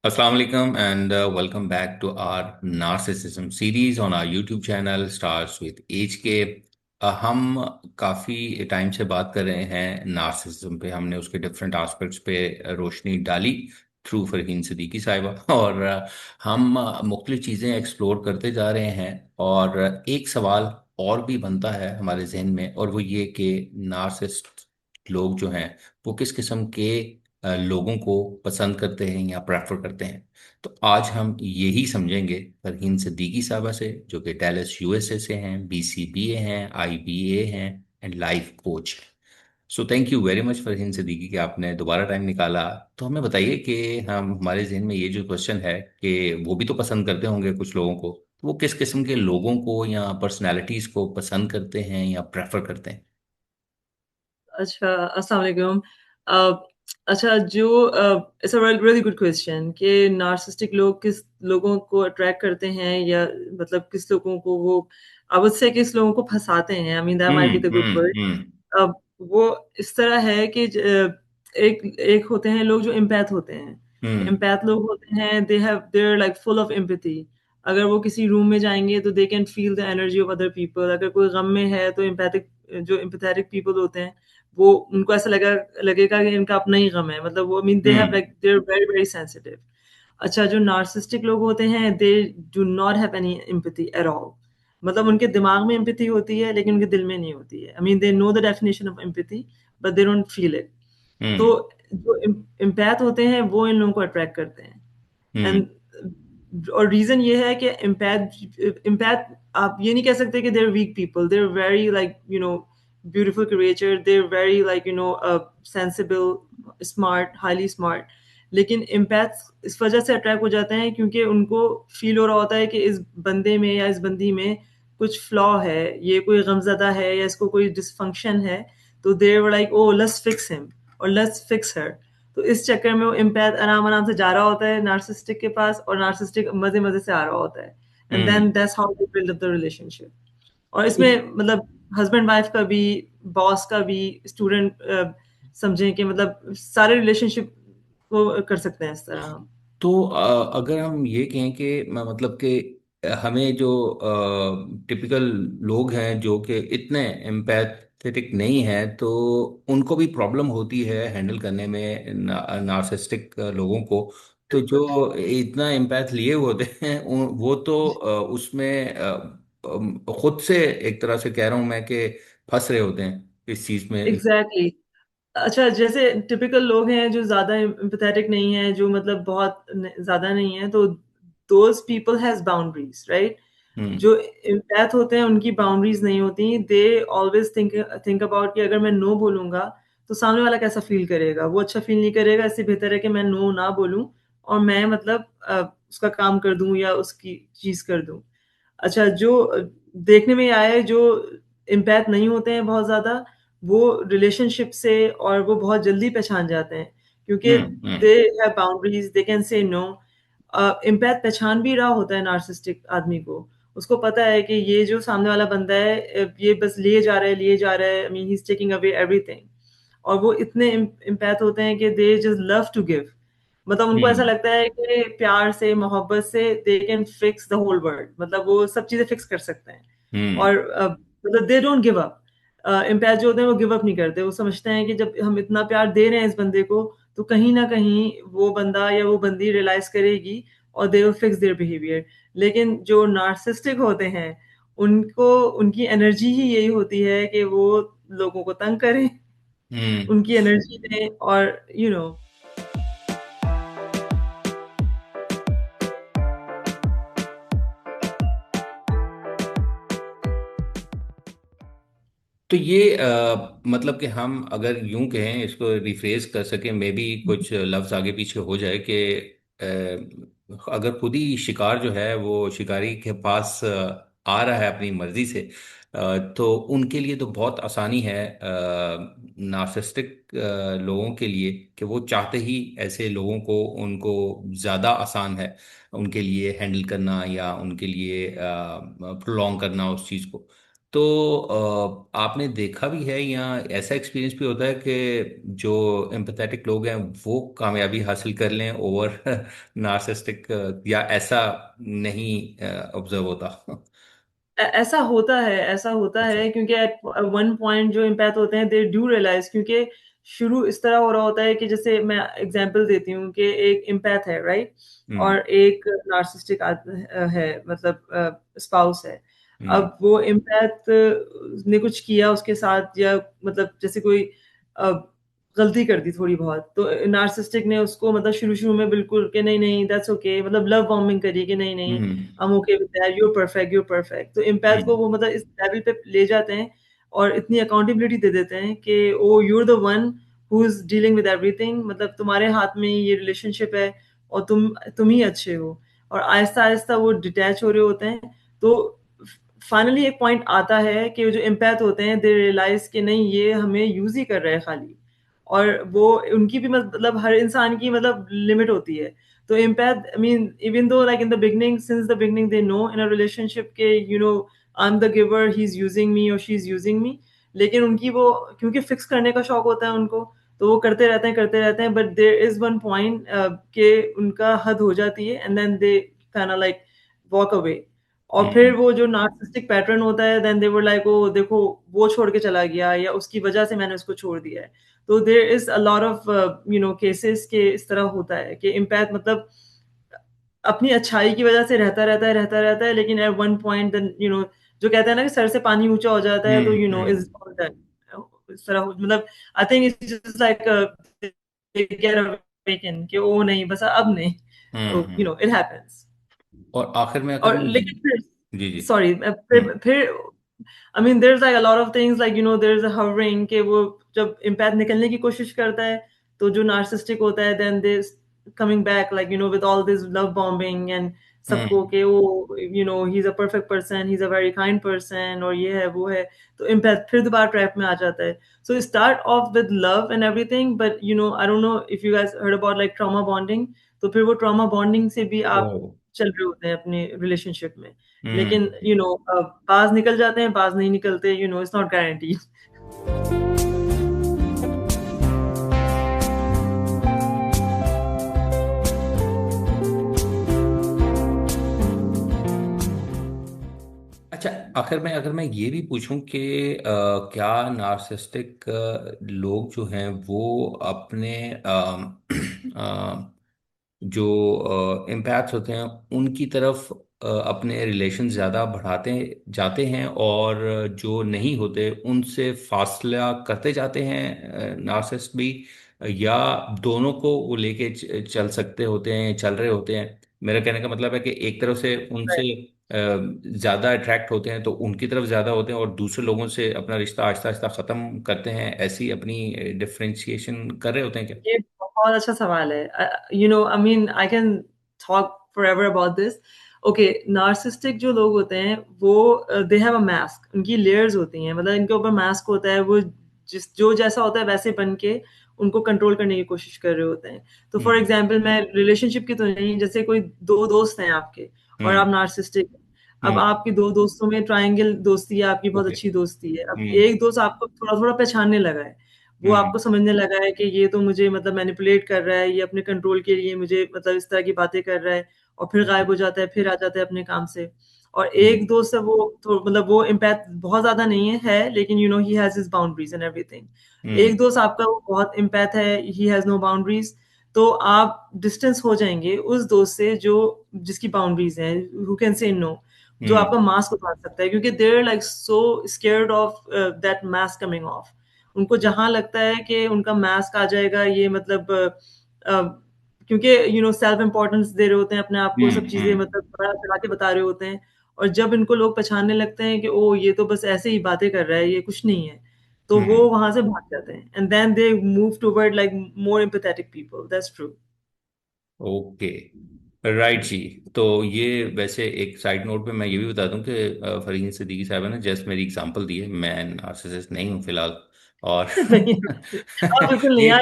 Assalamu alaikum and welcome back to our narcissism series on our YouTube channel Stars with HK। हम काफ़ी time से बात कर रहे हैं नार्सिसिज्म पे। हमने उसके डिफरेंट एस्पेक्ट्स पे रोशनी डाली थ्रू फरहीन सिद्दीकी साहिबा और हम मुख्तलिफ चीज़ें एक्सप्लोर करते जा रहे हैं। और एक सवाल और भी बनता है हमारे जहन में, और वो ये कि नार्सिसिस्ट लोग जो हैं वो किस किस्म के लोगों को पसंद करते हैं या प्रेफर करते हैं। तो आज हम यही समझेंगे फरहीन सिद्दीकी साहबा से, जो कि डैलस यूएसए से हैं, बीसीबीए हैं, आईबीए हैं and life coach. So thank you very much Farheen Siddiqui कि आपने दोबारा टाइम निकाला। तो हमें बताइए कि हम हमारे जहन में ये जो क्वेश्चन है कि वो भी तो पसंद करते होंगे कुछ लोगों को, तो वो किस किस्म के लोगों को या पर्सनैलिटीज को पसंद करते हैं या प्रेफर करते हैं। अच्छा, अस्सलाम वालेकुम। अच्छा जो it's a really good question कि नार्सिसिस्टिक लोग किस लोगों को अट्रैक्ट करते हैं या मतलब किस लोगों को वो आई वुड से किस लोगों को फँसाते हैं। I mean that might be the good word. हम्म। अब वो इस तरह है कि एक एक होते हैं लोग जो एम्पैथ होते हैं। हम्म। एम्पैथ लोग होते हैं they are like full of empathy. अगर वो किसी रूम में जाएँगे तो they can feel the energy of other people. अगर कोई गम में है तो जो एम्पैथेटिक पीपल होते हैं वो उनको ऐसा लगेगा कि इनका अपना ही गम है। मतलब वो I mean they have hmm. Like they are very very sensitive. अच्छा जो नार्सिसिस्टिक लोग होते हैं they do not have any empathy at all. मतलब उनके दिमाग में एम्पैथी होती है लेकिन उनके दिल में नहीं होती है। I mean they know the definition of empathy but they don't feel it. तो हम्म। जो एम्पैथ होते हैं वो इन लोगों को अट्रैक्ट करते हैं। हम्म। एंड और रीजन ये है कि एम्पैथ आप ये नहीं कह सकते कि they're weak people. They're very like you know beautiful creature. They're very like you know sensible smart highly smart. लेकिन एम्पैथ इस वजह से अट्रैक्ट हो जाते हैं क्योंकि उनको फील हो रहा होता है कि इस बंदे में या इस बंदी में कुछ फ्लॉ है, ये कोई गमजदा है या इसको कोई डिसफंक्शन है। तो देर like oh let's fix him और लेट्स फिक्स हर। तो इस चक्कर में वो एम्पैथ आराम आराम से जा रहा होता है नार्सिसिस्टिक के पास और नार्सिसिस्टिक मजे मजे से आ रहा होता है। And then hmm. That's how they build up the relationship. और इसमें मतलब हस्बैंड वाइफ का भी, बॉस का भी, स्टूडेंट समझें कि मतलब सारे रिलेशनशिप को कर सकते हैं इस तरह हम। तो अगर हम ये कहें कि मतलब कि हमें जो टिपिकल लोग हैं जो कि इतने एम्पैथेटिक नहीं हैं, तो उनको भी प्रॉब्लम होती है हैंडल करने में नार्सिसिस्टिक लोगों को। तो जो इतना एम्पैथ लिए हुए होते हैं वो तो उसमें खुद से एक तरह से कह रहा हूँ मैं कि फंस रहे होते हैं इस चीज में। Exactly exactly. अच्छा जैसे टिपिकल लोग हैं जो ज़्यादा एम्पैथेटिक नहीं है, जो मतलब बहुत ज़्यादा नहीं है, तो those people has boundaries right. हम्म। जो एम्पैथ होते हैं उनकी बाउंड्रीज नहीं होती। They always think think about कि अगर मैं नो बोलूंगा तो सामने वाला कैसा फील करेगा। वो अच्छा फील नहीं करेगा, इससे बेहतर है कि मैं नो ना बोलूं और मैं मतलब उसका काम कर दूं या उसकी चीज कर दूं। अच्छा जो देखने में आया है जो इम्पैथ नहीं होते हैं बहुत ज़्यादा, वो रिलेशनशिप से और वो बहुत जल्दी पहचान जाते हैं क्योंकि हम्म। They hmm. Have boundaries, they can say no. Empath पहचान भी रहा होता है नार्सिसिस्टिक आदमी को। उसको पता है कि ये जो सामने वाला बंदा है ये बस लिए जा रहा है। I mean he is taking away everything. और वो इतने इम्पैथ होते हैं कि they just love to give. मतलब उनको ऐसा हम्म। लगता है कि प्यार से मोहब्बत से they can fix the whole world. मतलब वो सब चीजें फिक्स कर सकते हैं। हम्म। और मतलब they don't give up. Empath जो होते हैं वो गिव अप नहीं करते। वो समझते हैं कि जब हम इतना प्यार दे रहे हैं इस बंदे को तो कहीं ना कहीं वो बंदा या वो बंदी रियलाइज करेगी और they will fix their behaviour. लेकिन जो नार्सिसिस्टिक होते हैं उनको उनकी एनर्जी ही यही होती है कि वो लोगों को तंग करें, हम्म। उनकी एनर्जी दें और यू नो। तो ये मतलब कि हम अगर यूं कहें, इसको रिफ्रेज कर सकें, मे बी कुछ लफ्ज आगे पीछे हो जाए कि अगर खुद ही शिकार जो है वो शिकारी के पास आ रहा है अपनी मर्जी से, तो उनके लिए तो बहुत आसानी है नार्सिसिस्टिक लोगों के लिए कि वो चाहते ही ऐसे लोगों को, उनको ज़्यादा आसान है उनके लिए हैंडल करना या उनके लिए प्रोलॉन्ग करना उस चीज़ को। तो आपने देखा भी है या ऐसा एक्सपीरियंस भी होता है कि जो एम्पैथेटिक लोग हैं वो कामयाबी हासिल कर लें ओवर नार्सिसिस्टिक, या ऐसा नहीं ऑब्जर्व होता? ऐसा होता है, ऐसा होता अच्छा। है, क्योंकि एट वन पॉइंट जो इम्पैथ होते हैं दे डू रियलाइज, क्योंकि शुरू इस तरह हो रहा होता है कि जैसे मैं एग्जांपल देती हूँ कि एक इम्पैथ है, राइट, हम्म। और एक नार्सिसिस्टिक है, मतलब स्पाउस है। हम्म। अब वो इम्पैथ ने कुछ किया उसके साथ, या मतलब जैसे कोई अ, गलती कर दी थोड़ी बहुत, तो नार्सिसिस्टिक ने उसको मतलब शुरू शुरू में बिल्कुल कि नहीं नहीं दैट्स ओके, मतलब लव बॉम्बिंग करी कि नहीं नहीं, हम्म। I am okay with that, you are perfect, you are perfect. तो इम्पैथ को हम्म। वो मतलब इस लेवल पे ले जाते हैं और इतनी अकाउंटेबिलिटी दे देते हैं कि oh you are the one who is dealing with everything, मतलब तुम्हारे हाथ में ये रिलेशनशिप है और तुम ही अच्छे हो। और आहिस्ता आहिस्ता वो डिटैच हो रहे होते हैं। तो फाइनली एक पॉइंट आता है कि जो इम्पैथ होते हैं दे रियलाइज कि नहीं, ये हमें यूज ही कर रहे हैं खाली। और वो उनकी भी मतलब हर इंसान की मतलब लिमिट होती है। तो empath, I mean, even though like in the beginning, since the beginning, they know in a relationship के I'm the giver, he's using me or she's using me, लेकिन उनकी वो क्योंकि फिक्स करने का शौक होता है उनको, तो वो करते रहते हैं, but there is one point के उनका हद हो जाती है, and then they kind of like walk away। और फिर हम्म। वो जो नार्सिसिस्टिक पैटर्न होता है, then they were like oh देखो, वो छोड़ के चला गया या उसकी वजह से मैंने उसको छोड़ दिया है। तो there is a lot of cases के इस तरह होता है कि इम्पैथ मतलब अपनी अच्छाई की वजह से रहता है, लेकिन एट वन पॉइंट देन जो कहते हैं ना कि सर से पानी ऊंचा हो जाता है, तो इज हम्म। ऑल डन इस तरह मतलब। I think it's just like get awaken कि ओ नहीं, बस अब नहीं, हम्म। It happens. और आखिर में अगर और मैं लेकिन जी जी। फिर सॉरी, हम्म। फिर I mean there is like a lot of things like there is a hoovering कि वो जब इम्पैथ निकलने की कोशिश करता है, तो जो नार्सिसिस्टिक होता है then this coming back like with all this love bombing and सबको हम्म। कि वो he is a perfect person, he is a very kind person, और ये है वो है। तो इम्पैथ फिर दोबारा ट्रैप में आ जाता है। So start of with love and everything, but I don't know if you guys heard about like trauma bonding. तो फिर वो ट्रॉमा बॉन्डिंग से भी ओ। आप चल रहे होते हैं अपने रिलेशनशिप में, लेकिन हम्म। बाज निकल जाते हैं, बाज नहीं निकलते, इट्स नॉट गारंटी। अच्छा, आखिर में अगर मैं ये भी पूछूं कि क्या नार्सिसिस्टिक लोग जो हैं वो अपने जो एम्पैथ्स होते हैं उनकी तरफ अपने रिलेशन ज़्यादा बढ़ाते जाते हैं, और जो नहीं होते उनसे फासला करते जाते हैं नार्सिसिस्ट भी, या दोनों को वो लेके चल सकते होते हैं, चल रहे होते हैं? मेरा कहने का मतलब है कि एक तरफ से उनसे ज़्यादा अट्रैक्ट होते हैं तो उनकी तरफ ज़्यादा होते हैं, और दूसरे लोगों से अपना रिश्ता आहिस्ता आहिस्ता ख़त्म करते हैं, ऐसी अपनी डिफ्रेंशिएशन कर रहे होते हैं क्या? ये बहुत अच्छा सवाल है। I mean I can talk forever about this. Okay, narcissistic जो लोग होते हैं वो दे हैव अ मास्क, उनकी लेयर्स होती हैं, मतलब इनके ऊपर मास्क होता है, वो जो जैसा होता है वैसे बन के उनको कंट्रोल करने की कोशिश कर रहे होते हैं। तो फॉर हम्म। एग्जाम्पल, मैं रिलेशनशिप की तो नहीं, जैसे कोई दो दोस्त हैं आपके और आप हम्म। नार्सिसिस्टिक। अब हम्म। आपकी दो दोस्तों में ट्रायंगल दोस्ती है, आपकी बहुत ओके। अच्छी दोस्ती है। अब हम्म। एक दोस्त आपको थोड़ा थोड़ा पहचानने लगा है, वो हम्म। आपको समझने लगा है कि ये तो मुझे मतलब मैनिपुलेट कर रहा है, ये अपने कंट्रोल के लिए मुझे मतलब इस तरह की बातें कर रहा है, और फिर गायब हो जाता है, फिर आ जाता है अपने काम से। और एक हम्म। दोस्त है वो तो मतलब वो इम्पैक्ट बहुत ज्यादा नहीं है, लेकिन he has his boundaries and everything. एक हम्म। दोस्त आपका वो बहुत इम्पैक्ट है, ही हैज नो बाउंड्रीज। तो आप डिस्टेंस हो जाएंगे उस दोस्त से जो जिसकी बाउंड्रीज है, हु कैन से नो, जो हम्म। आपका मास्क उतार सकता है, क्योंकि they are like so scared of that mask coming off. उनको जहां लगता है कि उनका मास्क आ जाएगा, ये मतलब क्योंकि सेल्फ इम्पोर्टेंस दे रहे होते हैं अपने आप को, सब हम्म। चीजें मतलब बड़ा चढ़ा के बता रहे होते हैं। और जब इनको लोग पहचानने लगते हैं कि ओ ये तो बस ऐसे ही बातें कर रहा है, ये कुछ नहीं है, तो वो हम्म। वहां से भाग जाते हैं, and then they move toward like more empathetic people, that's true. Okay. Right जी। तो ये वैसे एक साइड नोट पे मैं ये भी बता दूं कि फरहीन सिद्दीकी साहब ने जस्ट मेरी एग्जांपल दी है, मैं नार्सिसिस्ट नहीं हूँ फिलहाल। और नहीं, आप बिल्कुल नहीं, ये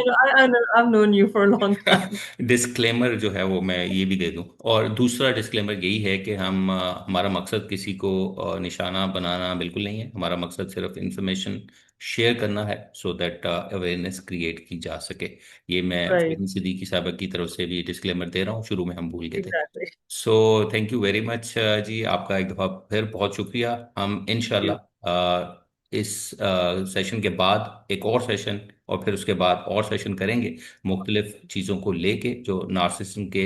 I've known you for a long time. Disclaimer जो है वो मैं ये भी दे दूं। और दूसरा डिस्क्लेमर यही है कि हम हमारा मकसद किसी को निशाना बनाना बिल्कुल नहीं है। हमारा मकसद सिर्फ इंफॉर्मेशन शेयर करना है, सो दैट अवेयरनेस क्रिएट की जा सके। ये मैं Right, फहीम सिद्दीकी साहब की तरफ से भी डिस्क्लेमर दे रहा हूँ, शुरू में हम भूल गए थे। exactly. So thank you very much जी, आपका एक दफ़ा फिर बहुत शुक्रिया। हम Thank you. इंशाल्लाह इस सेशन के बाद एक और सेशन, और फिर उसके बाद और सेशन करेंगे मुख्तलिफ चीज़ों को लेके जो नार्सिसिज्म के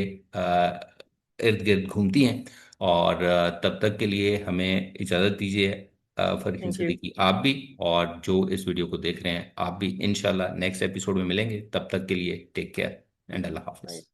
इर्द गिर्द घूमती हैं। और तब तक के लिए हमें इजाज़त दीजिए। Farheen Thank you. सिद्दीकी आप भी, और जो इस वीडियो को देख रहे हैं आप भी, इंशाल्लाह नेक्स्ट एपिसोड में मिलेंगे। तब तक के लिए take care and Allah Bye. हाफिज़।